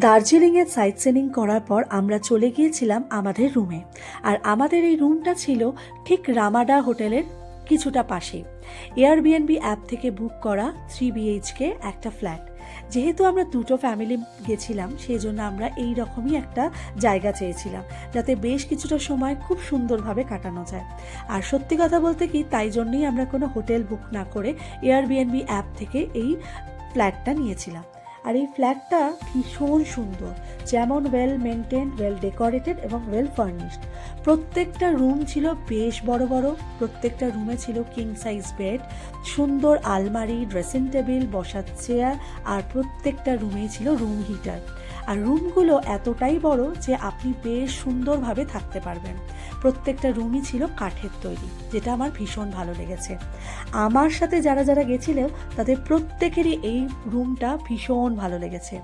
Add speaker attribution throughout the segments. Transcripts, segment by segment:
Speaker 1: দার্জিলিংয়ে site seeing করার পর আমরা চলে গিয়েছিলাম আমাদের রুমে। আর আমাদের এই রুমটা ছিল ঠিক রামাডা হোটেলের কিছুটা পাশে। এয়ারবিএনবি অ্যাপ থেকে বুক করা 3 BHK একটা ফ্ল্যাট। যেহেতু আমরা দুটো ফ্যামিলি গেছিলাম, সেই জন্য আমরা এই রকমই একটা জায়গা চেয়েছিলাম, যাতে বেশ কিছুটা সময় খুব সুন্দরভাবে কাটানো যায়। আর সত্যি কথা বলতে কি, তাই জন্যই আমরা কোনো হোটেল বুক না করে এয়ারবিএনবি অ্যাপ থেকে এই ফ্ল্যাটটা নিয়েছিলাম। আর এই ফ্ল্যাটটা ভীষণ সুন্দর, যেমন ওয়েল মেনটেন্ড, ওয়েল ডেকোরেটেড এবং ওয়েল ফার্নিশড। প্রত্যেকটা রুম ছিল বেশ বড় বড়, প্রত্যেকটা রুমে ছিল কিং সাইজ বেড, সুন্দর আলমারি, ড্রেসিং টেবিল, বসার চেয়ার, আর প্রত্যেকটা রুমেই ছিল রুম হিটার। আর রুমগুলো এতটাই বড় যে আপনি বেশ সুন্দরভাবে থাকতে পারবেন। প্রত্যেকটা রুমই ছিল কাঠের তৈরি, যেটা আমার ভীষণ ভালো লেগেছে। আমার সাথে যারা যারা গেছিল তাদের প্রত্যেকেরই এই রুমটা ভীষণ ভালো লেগেছে।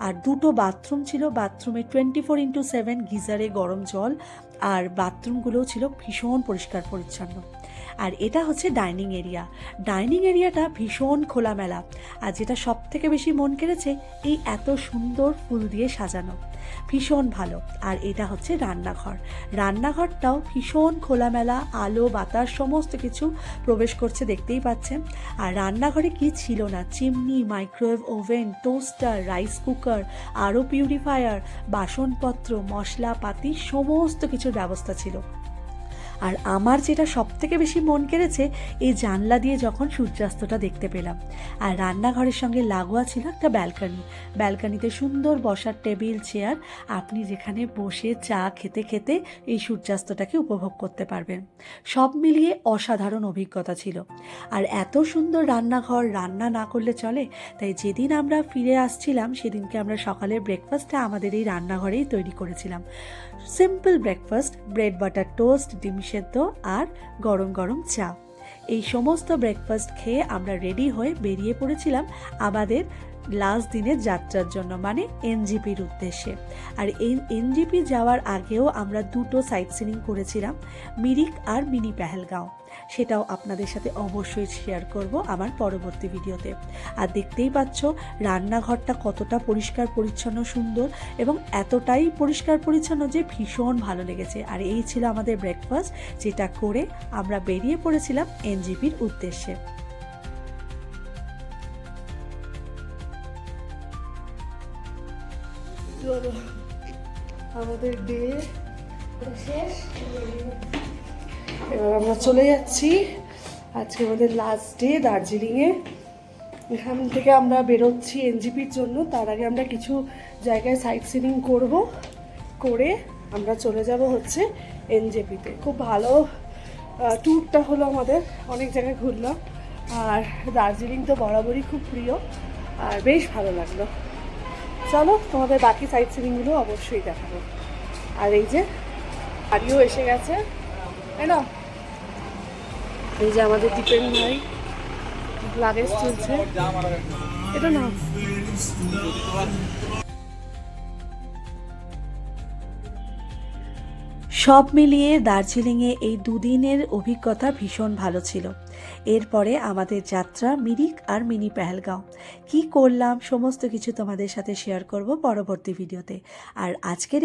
Speaker 1: আর দুটো বাথরুম ছিল, বাথরুমে 24x7 গিজারে গরম জল, আর বাথরুমগুলোও ছিল ভীষণ পরিষ্কার পরিচ্ছন্ন। আর এটা হচ্ছে ডাইনিং এরিয়া। ডাইনিং এরিয়াটা ভীষণ খোলামেলা, আর যেটা সব থেকে বেশি মন কেড়েছে, এই এত সুন্দর ফুল দিয়ে সাজানো, ভীষণ ভালো। আর এটা হচ্ছে রান্নাঘর। রান্নাঘরটাও ভীষণ খোলামেলা, আলো বাতাস সমস্ত কিছু প্রবেশ করছে, দেখতেই পাচ্ছেন। আর রান্নাঘরে কি ছিল না, chimney, microwave oven, toaster, rice cooker, আরও পিউরিফায়ার, বাসনপত্র, মশলাপাতি সমস্ত কিছুর ব্যবস্থা ছিল। আর আমার যেটা সব থেকে বেশি মন কেড়েছে, এই জানলা দিয়ে যখন সূর্যাস্তটা দেখতে পেলাম। আর রান্নাঘরের সঙ্গে লাগোয়া ছিল একটা ব্যালকনি। ব্যালকনিতে সুন্দর বসার টেবিল, চেয়ার, আপনি যেখানে বসে চা খেতে খেতে এই সূর্যাস্তটাকে উপভোগ করতে পারবেন। সব মিলিয়ে অসাধারণ অভিজ্ঞতা ছিল। আর এত সুন্দর রান্নাঘর, রান্না না করলে চলে। তাই যেদিন আমরা ফিরে আসছিলাম, সেদিনকে আমরা সকালের ব্রেকফাস্টটা আমাদের এই রান্নাঘরেই তৈরি করেছিলাম। Simple breakfast, bread butter toast, ডিম সেদ্ধ আর গরম গরম চা। এই সমস্ত ব্রেকফাস্ট খেয়ে আমরা রেডি হয়ে বেরিয়ে পড়েছিলাম আমাদের লাস্ট দিনের যাত্রার জন্য, মানে এনজিপির উদ্দেশ্যে। আর এই এনজিপি যাওয়ার আগেও আমরা দুটো সাইট সিনিং করেছিলাম, মিরিক আর মিনি পেহেলগাঁও। সেটাও আপনাদের সাথে অবশ্যই শেয়ার করব আমার পরবর্তী ভিডিওতে। আর দেখতেই পাচ্ছ রান্নাঘরটা কতটা পরিষ্কার পরিচ্ছন্ন, সুন্দর, এবং এতটাই পরিষ্কার পরিচ্ছন্ন যে ভীষণ ভালো লেগেছে। আর এই ছিল আমাদের ব্রেকফাস্ট, যেটা করে আমরা বেরিয়ে পড়েছিলাম এনজিপির উদ্দেশ্যে। আমাদের ডে শেষ, এবার আমরা চলে যাচ্ছি। আজকে আমাদের লাস্ট ডে দার্জিলিংয়ে। এখান থেকে আমরা বেরোচ্ছি এনজিপির জন্য। তার আগে আমরা কিছু জায়গায় সাইট সিনিং করে আমরা চলে যাব হচ্ছে এনজেপিতে। খুব ভালো ট্যুরটা হলো আমাদের, অনেক জায়গায় ঘুরলাম। আর দার্জিলিং তো বরাবরই খুব প্রিয়, আর বেশ ভালো লাগলো। চলো তোমাদের বাকি সাইট সিনিংগুলো অবশ্যই দেখাবো। আর এই যে গাড়িও এসে গেছে, তাই না? এই যে আমাদের দীপেন ভাই লাগেজ তুলছে, এটা না। সব মিলিয়ে দার্জিলিংয়ে এই দুদিনের অভিজ্ঞতা ভীষণ ভালো ছিল। এরপরে আমাদের যাত্রা মিরিক আর মিনি পেহেলগাঁও। কী করলাম সমস্ত কিছু তোমাদের সাথে শেয়ার করব পরবর্তী ভিডিওতে। আর আজকের